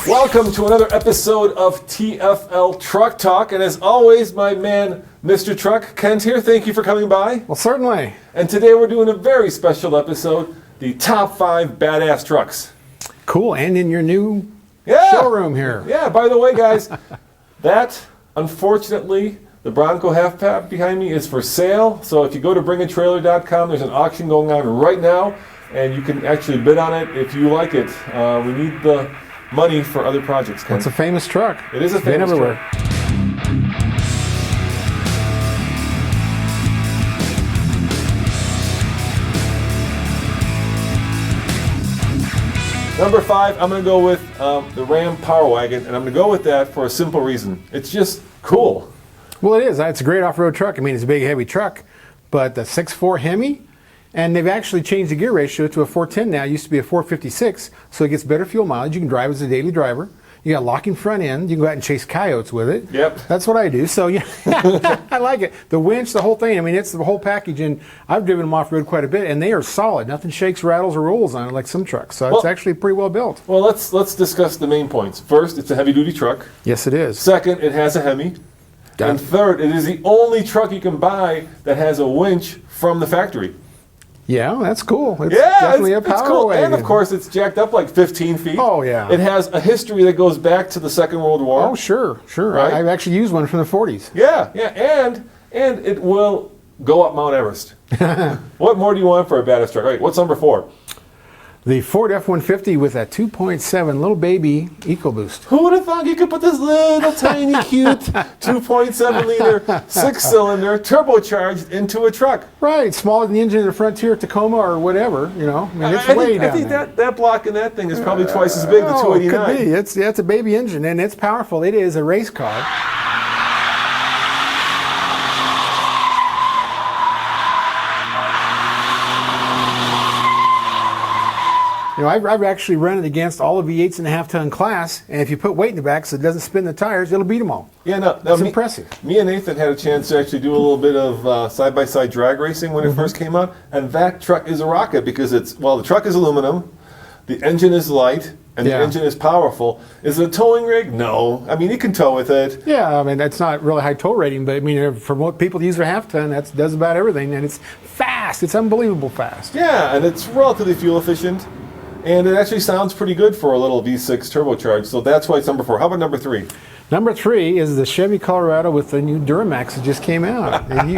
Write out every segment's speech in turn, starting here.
Welcome to another episode of TFL Truck Talk, and as always, my man, Mr. Truck, Kent here. Thank you for coming by. Well, certainly. And today we're doing a very special episode, the top 5 badass trucks. Cool, and in your new Yeah. showroom here. Yeah, by the way, guys, that, unfortunately, the Bronco half cab behind me is for sale. So if you go to bringatrailer.com, there's an auction going on right now, and you can actually bid on it if you like it. We need the money for other projects. Ken. It's a famous truck. It is a It's been famous everywhere. truck. Number 5, I'm going to go with the Ram Power Wagon, and I'm going to go with that for a simple reason. It's just cool. Well, it is. It's a great off-road truck. I mean, it's a big, heavy truck, but the 6.4 Hemi, and they've actually changed the gear ratio to a 410 now. It used to be a 456, so it gets better fuel mileage. You can drive as a daily driver. You got locking front end. You can go out and chase coyotes with it. Yep. That's what I do. So, yeah, I like it. The winch, the whole thing. I mean, it's the whole package, and I've driven them off-road quite a bit, and they are solid. Nothing shakes, rattles, or rolls on it like some trucks. So it's actually pretty well built. Well, let's discuss the main points. First, it's a heavy-duty truck. Yes, it is. Second, it has a Hemi. And third, it is the only truck you can buy that has a winch from the factory. Yeah, that's cool. It's Yeah, definitely it's a Power cool. Wagon. And of course, it's jacked up like 15 feet. Oh, yeah. It has a history that goes back to the Second World War. Oh, sure. Right? I've actually used one from the 40s. Yeah, and it will go up Mount Everest. What more do you want for a badass truck? All right, what's number 4? The Ford F-150 with that 2.7 little baby EcoBoost. Who would have thought you could put this little tiny cute 2.7 liter 6-cylinder turbocharged into a truck? Right, smaller than the engine of the Frontier, Tacoma, or whatever. You know, I mean, it's way down I think there. that block in that thing is probably twice as big, the Oh, it 289. could be. It's a baby engine, and it's powerful. It is a race car. You know, I've actually run it against all the V8s in the half-ton class, and if you put weight in the back so it doesn't spin the tires, it'll beat them all. Yeah, no, It's impressive. Me and Nathan had a chance to actually do a little bit of side-by-side drag racing when it first came out, and that truck is a rocket because the truck is aluminum, the engine is light, and the Yeah. engine is powerful. Is it a towing rig? No. I mean, you can tow with it. Yeah, I mean, that's not really high tow rating, but I mean, for what people use their half-ton, that does about everything, and it's fast. It's unbelievable fast. Yeah, and it's relatively fuel efficient, and it actually sounds pretty good for a little V6 turbocharged, so that's why it's number 4. How about number 3? Number 3 is the Chevy Colorado with the new Duramax that just came out. And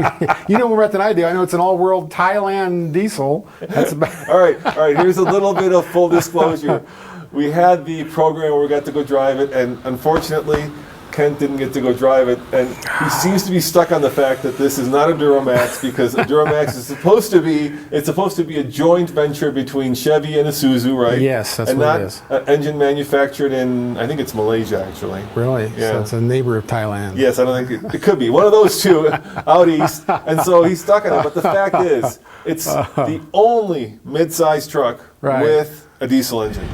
you know more about than I do. I know it's an all-world Thailand diesel. That's about All right, here's a little bit of full disclosure. We had the program where we got to go drive it, and unfortunately, Kent didn't get to go drive it, and he seems to be stuck on the fact that this is not a Duramax because a Duramax is supposed to be a joint venture between Chevy and Isuzu, right? Yes, that's and what not it is. an engine manufactured in, I think it's Malaysia, actually. Really? Yeah. So it's a neighbor of Thailand. Yes, I don't think it could be one of those two out east, and so he's stuck on it. But the fact is, it's the only mid-sized truck Right. with a diesel engine.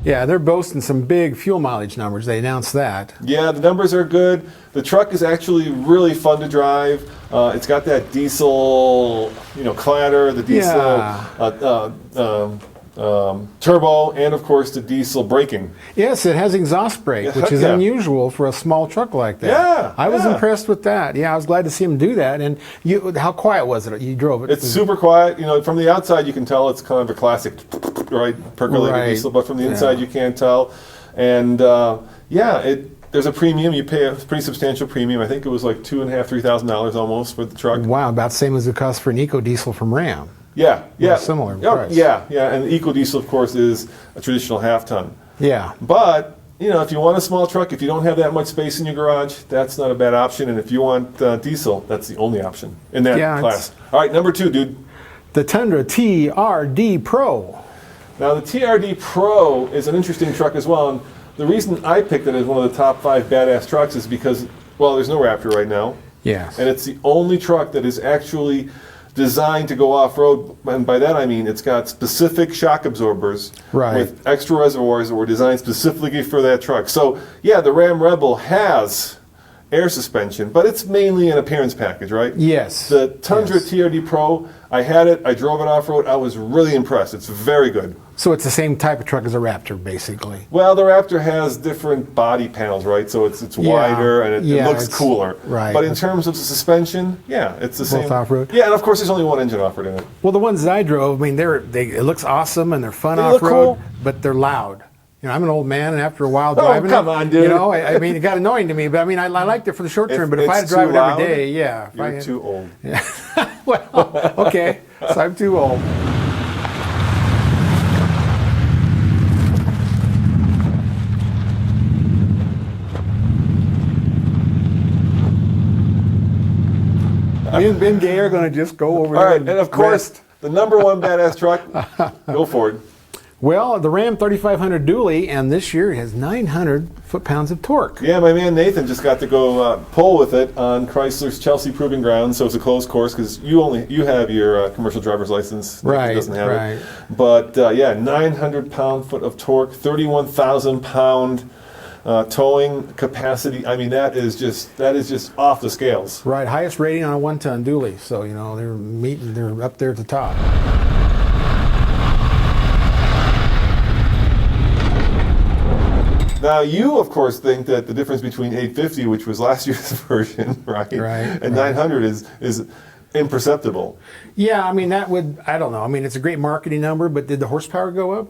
Yeah, they're boasting some big fuel mileage numbers. They announced that. Yeah, the numbers are good. The truck is actually really fun to drive. It's got that diesel, clatter, the diesel turbo, and of course the diesel braking. Yes, it has exhaust brake, Yeah, which is yeah. unusual for a small truck like that. Yeah, I was yeah. impressed with that. Yeah, I was glad to see him do that. And how quiet was it? You drove it. It's super quiet. From the outside you can tell it's kind of a classic, right, percolated Right. diesel, but from the inside you can't tell. And there's a premium. You pay a pretty substantial premium. I think it was like $2,500–3,000 almost for the truck. Wow, about the same as it costs for an Eco Diesel from Ram. Yeah. Similar Yeah, price. yeah. And the EcoDiesel, of course, is a traditional half-ton. Yeah. But, if you want a small truck, if you don't have that much space in your garage, that's not a bad option. And if you want diesel, that's the only option in that class. All right, number 2, dude. The Tundra TRD Pro. Now, the TRD Pro is an interesting truck as well. And the reason I picked it as one of the top 5 badass trucks is because, there's no Raptor right now. Yes. And it's the only truck that is actually designed to go off-road, and by that I mean it's got specific shock absorbers with extra reservoirs that were designed specifically for that truck. So, yeah, the Ram Rebel has air suspension, but it's mainly an appearance package, right? Yes. The Tundra Yes. TRD Pro, I had it, I drove it off-road, I was really impressed. It's very good. So it's the same type of truck as a Raptor, basically. Well, the Raptor has different body panels, right? So it's wider and it looks cooler. Right. But in terms of the suspension, yeah, it's the same. Both off-road? Yeah, and of course there's only one engine offered in it. Well, the ones that I drove, I mean, it looks awesome and they're fun They look off-road, cool. but they're loud. You know, I'm an old man, and after a while Oh, driving come on, dude. You know, I mean, it got annoying to me, but I mean, I liked it for the short term, but if I had to drive it every day, yeah. You're too old. Yeah. Well, okay, so I'm too old. Me and Ben Gay are going to just go over All there right, and of course, rest. the number one badass truck, go for it. Well, the Ram 3500 dually, and this year it has 900 foot-pounds of torque. Yeah, my man Nathan just got to go pull with it on Chrysler's Chelsea Proving Ground, so it's a closed course because you have your commercial driver's license. Nathan Right, doesn't have right. it. But yeah, 900 pound-foot of torque, 31,000 pound towing capacity. I mean, that is just off the scales. Right, highest rating on a one-ton dually, so you know they're up there at the top. Now, you, of course, think that the difference between 850, which was last year's version, right, and 900 is imperceptible. Yeah, I mean, I don't know. I mean, it's a great marketing number, but did the horsepower go up?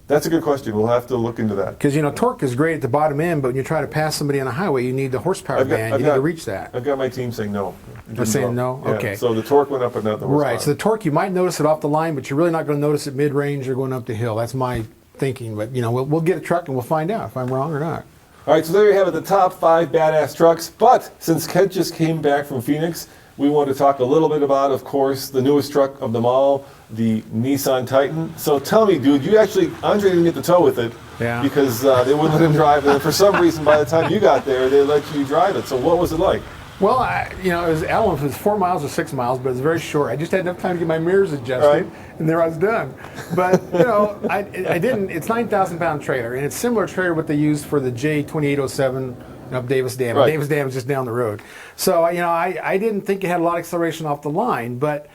That's a good question. We'll have to look into that. Because, you know, torque is great at the bottom end, but when you try to pass somebody on a highway, you need the horsepower band. You need to reach that. I've got my team saying no. They're saying no? Yeah, Okay. so the torque went up, but not the horsepower. Right, so the torque, you might notice it off the line, but you're really not going to notice it mid-range or going up the hill. That's my thinking, but, you know, we'll get a truck and we'll find out if I'm wrong or not. All right, so there you have it, the top 5 badass trucks. But since Kent just came back from Phoenix, we want to talk a little bit about, of course, the newest truck of them all, the Nissan Titan. So tell me, dude, Andre didn't get to tow with it because they wouldn't let him drive it. And for some reason, by the time you got there, they let you drive it. So what was it like? Well, I don't know if it was 4 miles or 6 miles, but it was very short. I just had enough time to get my mirrors adjusted, and there I was done. But, you know, I didn't. It's 9,000 pound trailer, and it's similar trailer what they used for the J2807 up Davis Dam. Right. Davis Dam is just down the road. So, you know, I didn't think it had a lot of acceleration off the line, but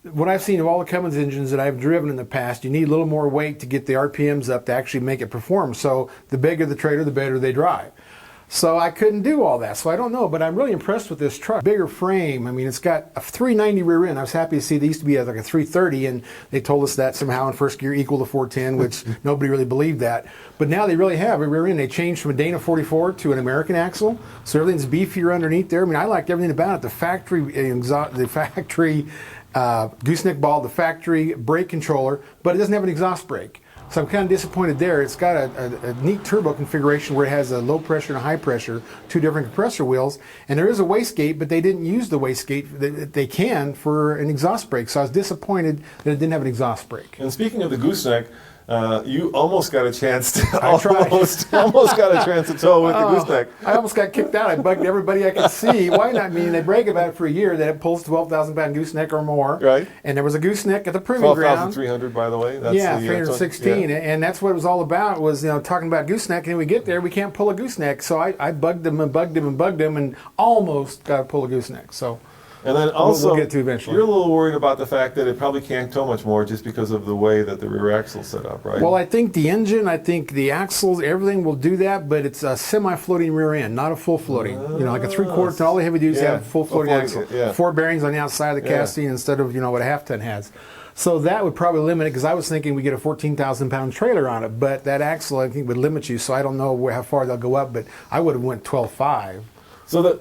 what I've seen of all the Cummins engines that I've driven in the past, you need a little more weight to get the RPMs up to actually make it perform. So the bigger the trailer, the better they drive. So I couldn't do all that, so I don't know, but I'm really impressed with this truck. Bigger frame, I mean, it's got a 390 rear end. I was happy to see they used to be like a 330, and they told us that somehow in first gear equal to 410, which nobody really believed that. But now they really have a rear end. They changed from a Dana 44 to an American axle, so everything's beefier underneath there. I mean, I liked everything about it. The factory gooseneck ball, the factory brake controller, but it doesn't have an exhaust brake. So I'm kind of disappointed there. It's got a neat turbo configuration where it has a low pressure and a high pressure, 2 different compressor wheels, and there is a wastegate, but they didn't use the wastegate that they can for an exhaust brake. So I was disappointed that it didn't have an exhaust brake. And speaking of the gooseneck, you almost got a chance to almost got a chance to tow with the gooseneck. I almost got kicked out. I bugged everybody I could see. Why not me? And they brag about it for a year that it pulls 12,000 pound gooseneck or more. Right. And there was a gooseneck at the proving ground. 12,300, by the way. That's Yeah, the, 316, and that's what it was all about. Was talking about gooseneck, and then we get there, we can't pull a gooseneck. So I bugged them and bugged them and bugged them, and almost got to pull a gooseneck. So. And then also, we'll get to eventually. You're a little worried about the fact that it probably can't tow much more just because of the way that the rear axle's set up, right? Well, I think the engine, I think the axles, everything will do that, but it's a semi-floating rear end, not a full floating. Like a 3/4 ton. All the heavy duties have a full floating axle. Yeah. 4 bearings on the outside of the casting instead of what a half ton has. So that would probably limit it, because I was thinking we get a 14,000 pound trailer on it, but that axle I think would limit you. So I don't know how far they'll go up, but I would have went 12.5. So the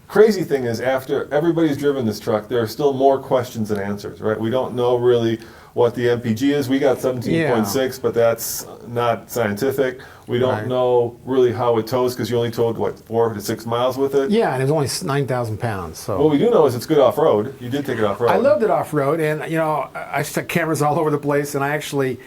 crazy thing is, after everybody's driven this truck, there are still more questions than answers, right? We don't know really what the MPG is. We got 17.6, but that's not scientific. We don't know really how it tows, because you only towed, 4 to 6 miles with it? Yeah, and it was only 9,000 pounds. So. What we do know is it's good off-road. You did take it off-road. I loved it off-road, and I stuck cameras all over the place, and I actually,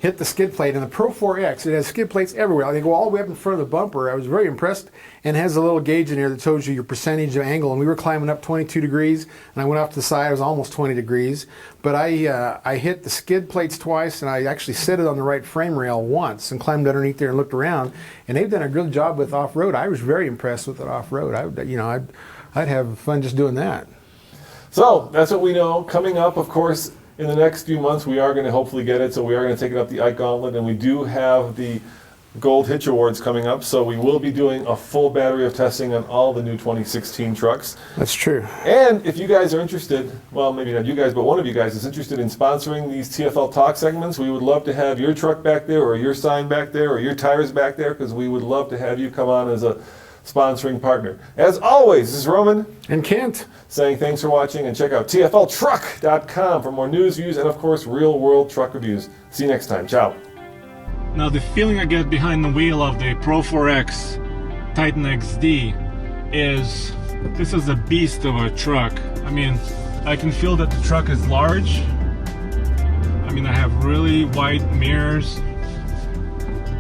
hit the skid plate, and the Pro 4X, it has skid plates everywhere. They go all the way up in front of the bumper. I was very impressed, and it has a little gauge in there that tells you your percentage of angle, and we were climbing up 22 degrees, and I went off to the side, it was almost 20 degrees, but I hit the skid plates twice, and I actually set it on the right frame rail once, and climbed underneath there and looked around, and they've done a good job with off-road. I was very impressed with it off-road. I'd have fun just doing that. So that's what we know. Coming up, of course, in the next few months, we are going to hopefully get it. So we are going to take it up the Ike Gauntlet, and we do have the Gold Hitch Awards coming up. So we will be doing a full battery of testing on all the new 2016 trucks. That's true. And if you guys are interested, well, maybe not you guys, but one of you guys is interested in sponsoring these TFL Talk segments, we would love to have your truck back there, or your sign back there, or your tires back there, because we would love to have you come on as a sponsoring partner. As always, this is Roman And Kent. saying thanks for watching, and check out tfltruck.com for more news, views, and of course real-world truck reviews. See you next time. Ciao. Now the feeling I get behind the wheel of the Pro 4X Titan XD is this is a beast of a truck. I mean, I can feel that the truck is large. I mean, I have really wide mirrors,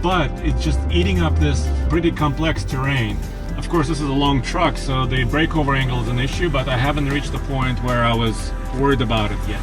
but it's just eating up this pretty complex terrain. Of course, this is a long truck, so the breakover angle is an issue, but I haven't reached the point where I was worried about it yet.